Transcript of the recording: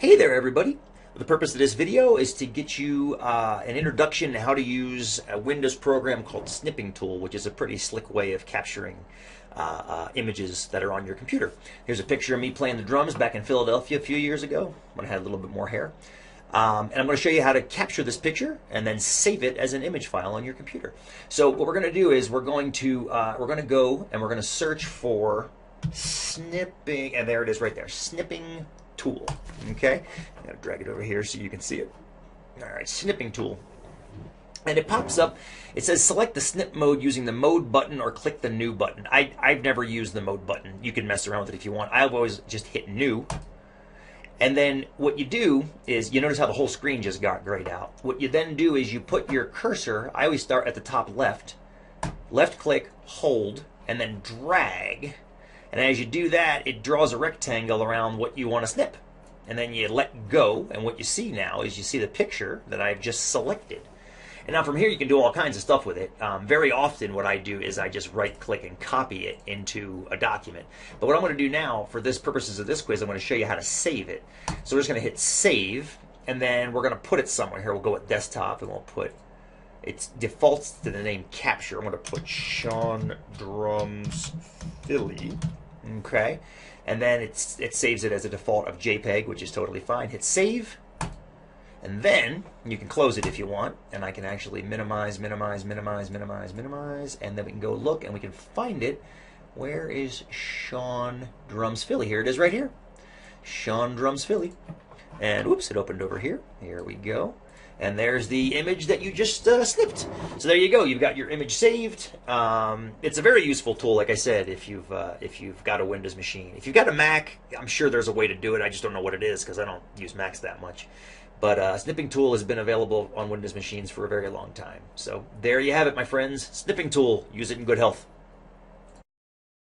Hey there, everybody. The purpose of this video is to get you an introduction to how to use a Windows program called Snipping Tool, which is a pretty slick way of capturing images that are on your computer. Here's a picture of me playing the drums back in Philadelphia a few years ago when I had a little bit more hair. And I'm going to show you how to capture this picture and then save it as an image file on your computer. So what we're going to do is we're going to go and we're going to search for snipping, and there it is right there, Snipping Tool. Okay, I'm going to drag it over here so you can see it. All right, Snipping Tool. And it pops up. It says select the snip mode using the mode button or click the new button. I've never used the mode button. You can mess around with it if you want. I've always just hit new. And then what you do is, you notice how the whole screen just got grayed out. What you then do is you put your cursor, I always start at the top left click, hold, and then drag. And as you do that, it draws a rectangle around what you want to snip. And then you let go, and what you see now is you see the picture that I've just selected. And now from here you can do all kinds of stuff with it. Very often what I do is I just right click and copy it into a document. But what I'm going to do now for this purposes of this quiz, I'm going to show you how to save it. So we're just going to hit save, and then we're going to put it somewhere. Here we'll go with desktop, and we'll put, it defaults to the name capture. I'm going to put Sean Drums Philly. Okay, and then it saves it as a default of JPEG, which is totally fine. Hit save, and then you can close it if you want, and I can actually minimize, and then we can go look and we can find it. Where is Sean Drums Philly? Here it is right here, Sean Drums Philly. And whoops, it opened over here. Here we go. And there's the image that you just snipped. So there you go. You've got your image saved. It's a very useful tool, like I said, if you've got a Windows machine. If you've got a Mac, I'm sure there's a way to do it. I just don't know what it is because I don't use Macs that much. But Snipping Tool has been available on Windows machines for a very long time. So there you have it, my friends. Snipping Tool. Use it in good health.